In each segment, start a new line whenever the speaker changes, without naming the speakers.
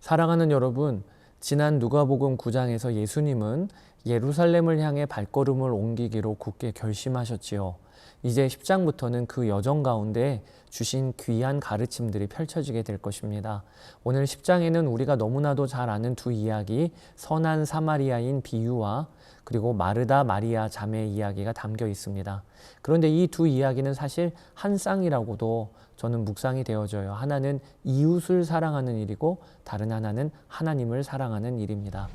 사랑하는 여러분, 지난 누가복음 9장에서 예수님은 예루살렘을 향해 발걸음을 옮기기로 굳게 결심하셨지요. 이제 10장부터는 그 여정 가운데 주신 귀한 가르침들이 펼쳐지게 될 것입니다. 오늘 10장에는 우리가 너무나도 잘 아는 두 이야기, 선한 사마리아인 비유와 그리고 마르다 마리아 자매 이야기가 담겨 있습니다. 그런데 이 두 이야기는 사실 한 쌍이라고도 저는 묵상이 되어져요. 하나는 이웃을 사랑하는 일이고 다른 하나는 하나님을 사랑하는 일입니다.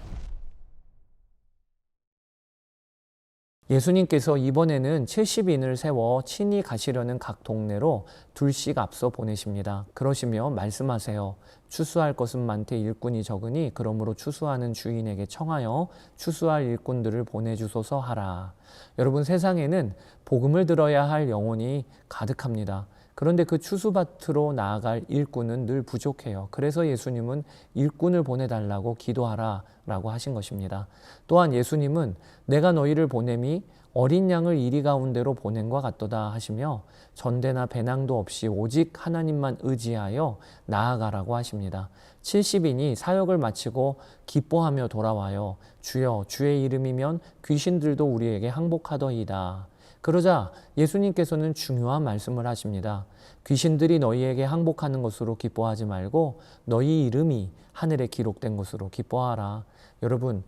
예수님께서 이번에는 70인을 세워 친히 가시려는 각 동네로 둘씩 앞서 보내십니다. 그러시며 말씀하세요. 추수할 것은 많되 일꾼이 적으니 그러므로 추수하는 주인에게 청하여 추수할 일꾼들을 보내주소서 하라. 여러분, 세상에는 복음을 들어야 할 영혼이 가득합니다. 그런데 그 추수밭으로 나아갈 일꾼은 늘 부족해요. 그래서 예수님은 일꾼을 보내달라고 기도하라 라고 하신 것입니다. 또한 예수님은 내가 너희를 보냄이 어린 양을 이리 가운데로 보낸 것 같도다 하시며 전대나 배낭도 없이 오직 하나님만 의지하여 나아가라고 하십니다. 70인이 사역을 마치고 기뻐하며 돌아와요. 주여, 주의 이름이면 귀신들도 우리에게 항복하더이다. 그러자 예수님께서는 중요한 말씀을 하십니다. 귀신들이 너희에게 항복하는 것으로 기뻐하지 말고 너희 이름이 하늘에 기록된 것으로 기뻐하라. 여러분,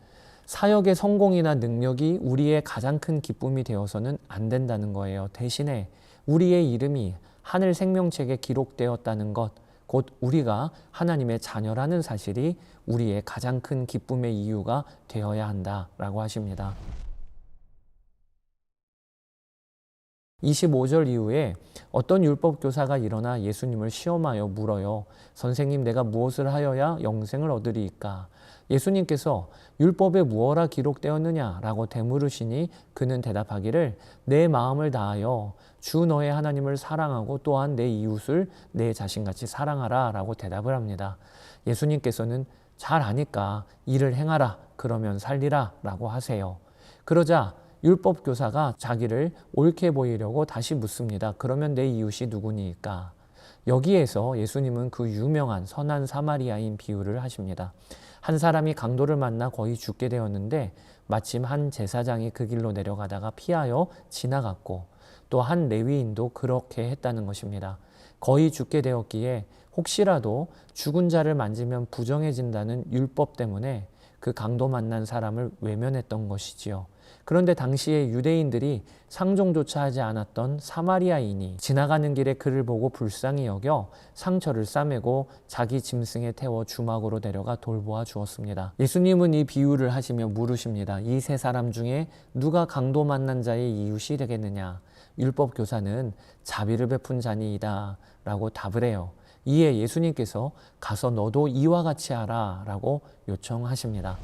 사역의 성공이나 능력이 우리의 가장 큰 기쁨이 되어서는 안 된다는 거예요. 대신에 우리의 이름이 하늘 생명책에 기록되었다는 것, 곧 우리가 하나님의 자녀라는 사실이 우리의 가장 큰 기쁨의 이유가 되어야 한다라고 하십니다. 25절 이후에 어떤 율법교사가 일어나 예수님을 시험하여 물어요. 선생님, 내가 무엇을 하여야 영생을 얻으리이까? 예수님께서 율법에 무엇라 기록되었느냐라고 되물으시니 그는 대답하기를 내 마음을 다하여 주 너의 하나님을 사랑하고 또한 내 이웃을 내 자신같이 사랑하라 라고 대답을 합니다. 예수님께서는 잘 아니까 이를 행하라, 그러면 살리라 라고 하세요. 그러자 율법교사가 자기를 옳게 보이려고 다시 묻습니다. 그러면 내 이웃이 누구니까? 여기에서 예수님은 그 유명한 선한 사마리아인 비유를 하십니다. 한 사람이 강도를 만나 거의 죽게 되었는데 마침 한 제사장이 그 길로 내려가다가 피하여 지나갔고 또 한 레위인도 그렇게 했다는 것입니다. 거의 죽게 되었기에 혹시라도 죽은 자를 만지면 부정해진다는 율법 때문에 그 강도 만난 사람을 외면했던 것이지요. 그런데 당시에 유대인들이 상종조차 하지 않았던 사마리아인이 지나가는 길에 그를 보고 불쌍히 여겨 상처를 싸매고 자기 짐승에 태워 주막으로 데려가 돌보아 주었습니다. 예수님은 이 비유를 하시며 물으십니다. 이 세 사람 중에 누가 강도 만난 자의 이웃이 되겠느냐? 율법교사는 자비를 베푼 자니이다 라고 답을 해요. 이에 예수님께서 가서 너도 이와 같이 하라 라고 요청하십니다.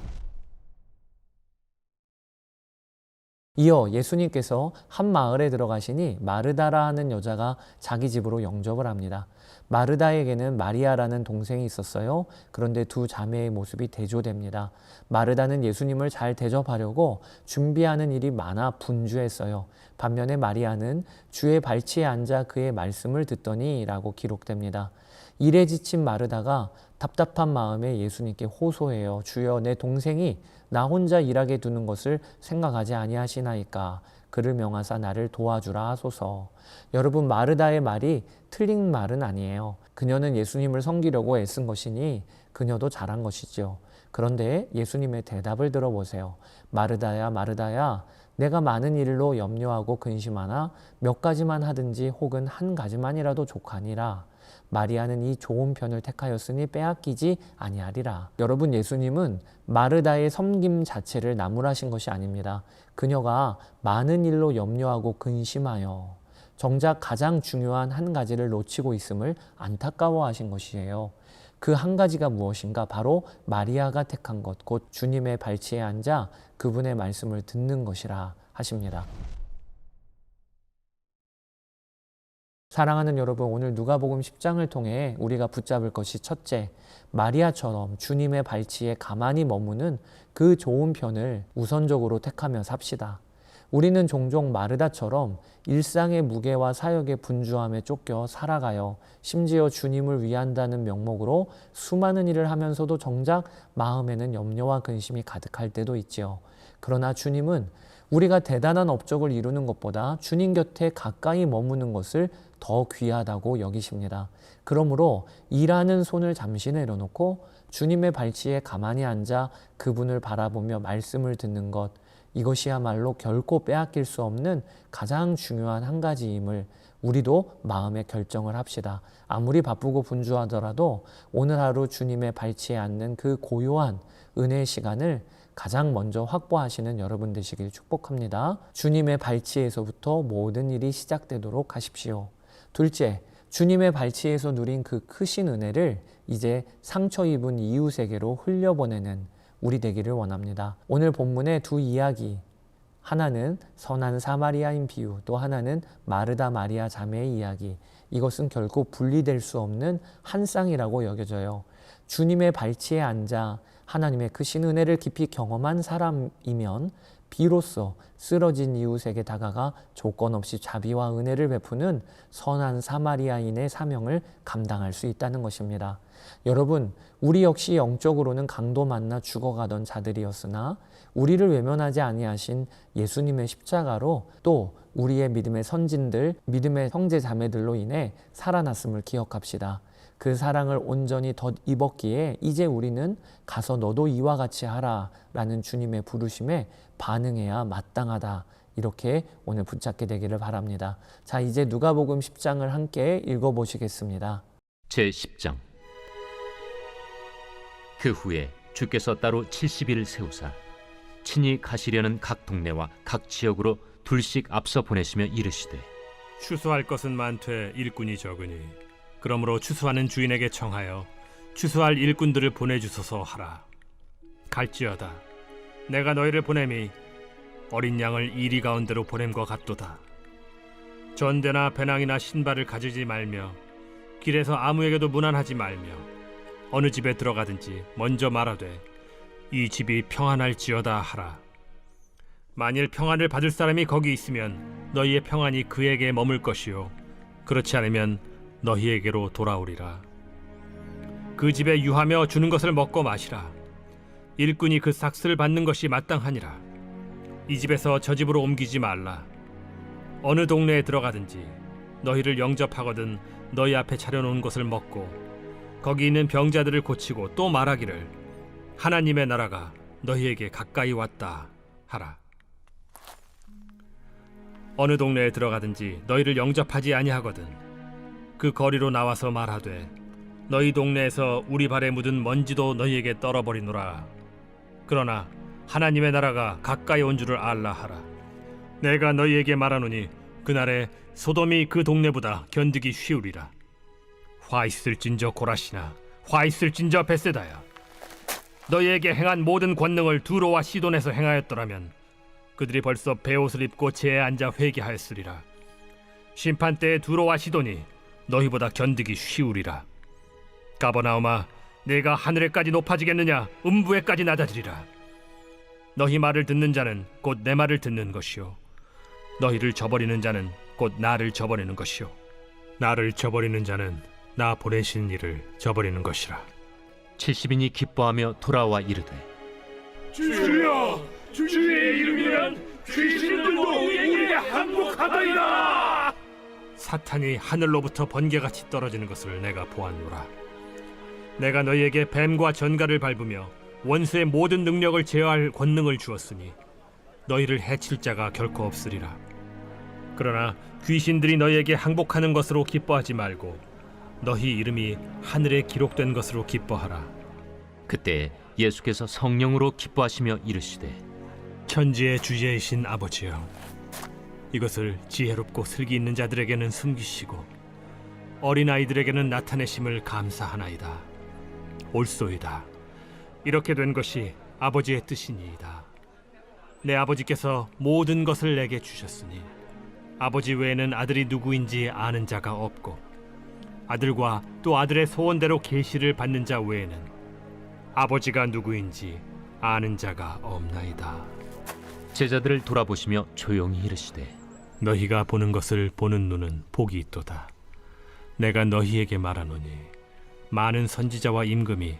이어 예수님께서 한 마을에 들어가시니 마르다라 하는 여자가 자기 집으로 영접을 합니다. 마르다에게는 마리아라는 동생이 있었어요. 그런데 두 자매의 모습이 대조됩니다. 마르다는 예수님을 잘 대접하려고 준비하는 일이 많아 분주했어요. 반면에 마리아는 주의 발치에 앉아 그의 말씀을 듣더니 라고 기록됩니다. 일에 지친 마르다가 답답한 마음에 예수님께 호소해요. 주여, 내 동생이 나 혼자 일하게 두는 것을 생각하지 아니하시나이까? 그를 명하사 나를 도와주라 하소서. 여러분, 마르다의 말이 틀린 말은 아니에요. 그녀는 예수님을 섬기려고 애쓴 것이니 그녀도 잘한 것이죠. 그런데 예수님의 대답을 들어보세요. 마르다야, 마르다야, 내가 많은 일로 염려하고 근심하나 몇 가지만 하든지 혹은 한 가지만이라도 족하니라. 마리아는 이 좋은 편을 택하였으니 빼앗기지 아니하리라. 여러분, 예수님은 마르다의 섬김 자체를 나무라신 것이 아닙니다. 그녀가 많은 일로 염려하고 근심하여 정작 가장 중요한 한 가지를 놓치고 있음을 안타까워하신 것이에요. 그 한 가지가 무엇인가? 바로 마리아가 택한 것, 곧 주님의 발치에 앉아 그분의 말씀을 듣는 것이라 하십니다. 사랑하는 여러분, 오늘 누가복음 10장을 통해 우리가 붙잡을 것이 첫째, 마리아처럼 주님의 발치에 가만히 머무는 그 좋은 편을 우선적으로 택하며 삽시다. 우리는 종종 마르다처럼 일상의 무게와 사역의 분주함에 쫓겨 살아가요. 심지어 주님을 위한다는 명목으로 수많은 일을 하면서도 정작 마음에는 염려와 근심이 가득할 때도 있지요. 그러나 주님은 우리가 대단한 업적을 이루는 것보다 주님 곁에 가까이 머무는 것을 더 귀하다고 여기십니다. 그러므로 일하는 손을 잠시 내려놓고 주님의 발치에 가만히 앉아 그분을 바라보며 말씀을 듣는 것, 이것이야말로 결코 빼앗길 수 없는 가장 중요한 한 가지임을 우리도 마음에 결정을 합시다. 아무리 바쁘고 분주하더라도 오늘 하루 주님의 발치에 앉는 그 고요한 은혜의 시간을 가장 먼저 확보하시는 여러분 되시길 축복합니다. 주님의 발치에서부터 모든 일이 시작되도록 하십시오. 둘째, 주님의 발치에서 누린 그 크신 은혜를 이제 상처 입은 이웃에게로 흘려보내는 우리 되기를 원합니다. 오늘 본문의 두 이야기, 하나는 선한 사마리아인 비유, 또 하나는 마르다 마리아 자매의 이야기. 이것은 결코 분리될 수 없는 한 쌍이라고 여겨져요. 주님의 발치에 앉아 하나님의 크신 은혜를 깊이 경험한 사람이면 비로소 쓰러진 이웃에게 다가가 조건 없이 자비와 은혜를 베푸는 선한 사마리아인의 사명을 감당할 수 있다는 것입니다. 여러분, 우리 역시 영적으로는 강도 만나 죽어가던 자들이었으나 우리를 외면하지 아니하신 예수님의 십자가로 또 우리의 믿음의 선진들, 믿음의 형제 자매들로 인해 살아났음을 기억합시다. 그 사랑을 온전히 덧입었기에 이제 우리는 가서 너도 이와 같이 하라 라는 주님의 부르심에 반응해야 마땅하다. 이렇게 오늘 붙잡게 되기를 바랍니다. 자, 이제 누가복음 10장을 함께 읽어보시겠습니다.
제10장. 그 후에 주께서 따로 70일을 세우사 친히 가시려는 각 동네와 각 지역으로 둘씩 앞서 보내시며 이르시되,
추수할 것은 많되 일꾼이 적으니 그러므로 추수하는 주인에게 청하여 추수할 일꾼들을 보내주소서 하라. 갈지어다 내가 너희를 보냄이 어린 양을 이리 가운데로 보냄과 같도다. 전대나 배낭이나 신발을 가지지 말며 길에서 아무에게도 문안하지 말며 어느 집에 들어가든지 먼저 말하되 이 집이 평안할지어다 하라. 만일 평안을 받을 사람이 거기 있으면 너희의 평안이 그에게 머물 것이요 그렇지 않으면 너희에게로 돌아오리라. 그 집에 유하며 주는 것을 먹고 마시라. 일꾼이 그 삭스를 받는 것이 마땅하니라. 이 집에서 저 집으로 옮기지 말라. 어느 동네에 들어가든지 너희를 영접하거든 너희 앞에 차려놓은 것을 먹고 거기 있는 병자들을 고치고 또 말하기를 하나님의 나라가 너희에게 가까이 왔다 하라. 어느 동네에 들어가든지 너희를 영접하지 아니하거든 그 거리로 나와서 말하되 너희 동네에서 우리 발에 묻은 먼지도 너희에게 떨어버리노라. 그러나 하나님의 나라가 가까이 온 줄을 알라 하라. 내가 너희에게 말하노니 그날에 소돔이 그 동네보다 견디기 쉬우리라. 화 있을진저 고라시나 화 있을진저 벳세다야. 너희에게 행한 모든 권능을 두로와 시돈에서 행하였더라면 그들이 벌써 베옷을 입고 제에 앉아 회개하였으리라. 심판때에 두로와 시돈이 너희보다 견디기 쉬우리라. 가버나움아, 내가 하늘에까지 높아지겠느냐? 음부에까지 낮아지리라. 너희 말을 듣는 자는 곧 내 말을 듣는 것이요 너희를 저버리는 자는 곧 나를 저버리는 것이요 나를 저버리는 자는 나 보내신 이를 저버리는 것이라.
70인이 기뻐하며 돌아와 이르되,
주여, 주의 이름이면 귀신들도 우리에게 항복하더이다.
사탄이 하늘로부터 번개같이 떨어지는 것을 내가 보았노라. 내가 너희에게 뱀과 전갈을 밟으며 원수의 모든 능력을 제어할 권능을 주었으니 너희를 해칠 자가 결코 없으리라. 그러나 귀신들이 너희에게 항복하는 것으로 기뻐하지 말고 너희 이름이 하늘에 기록된 것으로 기뻐하라.
그때 예수께서 성령으로 기뻐하시며 이르시되,
천지의 주제이신 아버지여, 이것을 지혜롭고 슬기 있는 자들에게는 숨기시고 어린아이들에게는 나타내심을 감사하나이다. 옳소이다. 이렇게 된 것이 아버지의 뜻이니이다. 내 아버지께서 모든 것을 내게 주셨으니 아버지 외에는 아들이 누구인지 아는 자가 없고 아들과 또 아들의 소원대로 계시를 받는 자 외에는 아버지가 누구인지 아는 자가 없나이다.
제자들을 돌아보시며 조용히 이르시되
너희가 보는 것을 보는 눈은 복이 있도다. 내가 너희에게 말하노니 많은 선지자와 임금이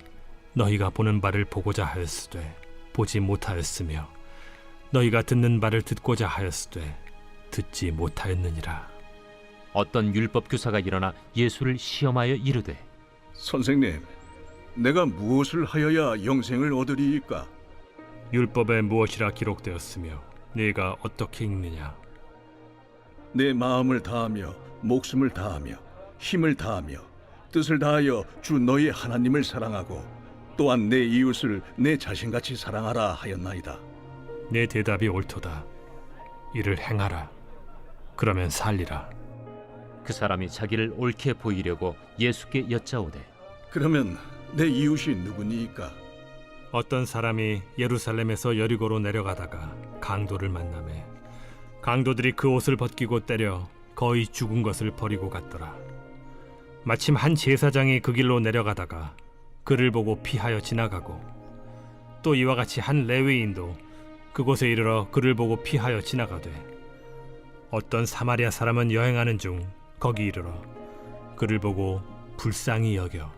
너희가 보는 바를 보고자 하였으되 보지 못하였으며 너희가 듣는 바를 듣고자 하였으되 듣지 못하였느니라.
어떤 율법 교사가 일어나 예수를 시험하여 이르되
선생님, 내가 무엇을 하여야 영생을 얻으리이까?
율법에 무엇이라 기록되었으며 네가 어떻게 읽느냐?
내 마음을 다하며 목숨을 다하며 힘을 다하며 뜻을 다하여 주 너희 하나님을 사랑하고 또한 내 이웃을 내 자신같이 사랑하라 하였나이다.
내 대답이 옳도다. 이를 행하라. 그러면 살리라.
그 사람이 자기를 옳게 보이려고 예수께 여짜오되
그러면 내 이웃이 누구니이까?
어떤 사람이 예루살렘에서 여리고로 내려가다가 강도를 만나매 강도들이 그 옷을 벗기고 때려 거의 죽은 것을 버리고 갔더라. 마침 한 제사장이 그 길로 내려가다가 그를 보고 피하여 지나가고 또 이와 같이 한 레위인도 그곳에 이르러 그를 보고 피하여 지나가되 어떤 사마리아 사람은 여행하는 중 거기 이르러 그를 보고 불쌍히 여겨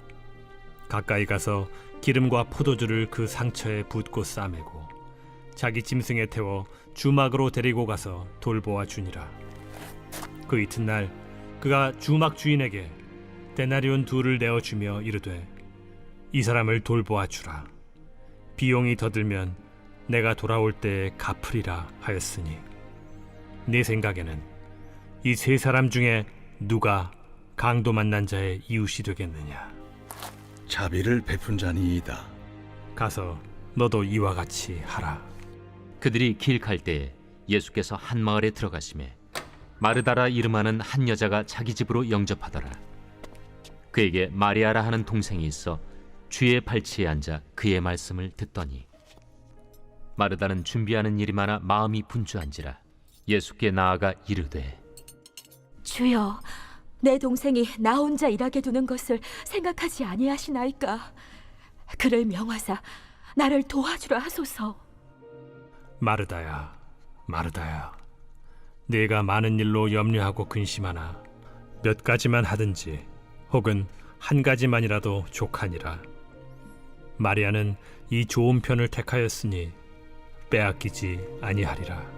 가까이 가서 기름과 포도주를 그 상처에 붓고 싸매고 자기 짐승에 태워 주막으로 데리고 가서 돌보아 주니라. 그 이튿날 그가 주막 주인에게 데나리온 2를 내어주며 이르되 이 사람을 돌보아 주라. 비용이 더 들면 내가 돌아올 때에 갚으리라 하였으니 네 생각에는 이 3사람 중에 누가 강도 만난 자의 이웃이 되겠느냐?
자비를 베푼 자니이다.
가서 너도 이와 같이 하라.
그들이 길 갈 때에 예수께서 한 마을에 들어가시매 마르다라 이름하는 한 여자가 자기 집으로 영접하더라. 그에게 마리아라 하는 동생이 있어 주의 발치에 앉아 그의 말씀을 듣더니 마르다는 준비하는 일이 많아 마음이 분주한지라 예수께 나아가 이르되
주여, 내 동생이 나 혼자 일하게 두는 것을 생각하지 아니하시나이까? 그를 명하사 나를 도와주라 하소서.
마르다야, 마르다야, 네가 많은 일로 염려하고 근심하나 몇 가지만 하든지 혹은 한 가지만이라도 족하니라. 마리아는 이 좋은 편을 택하였으니 빼앗기지 아니하리라.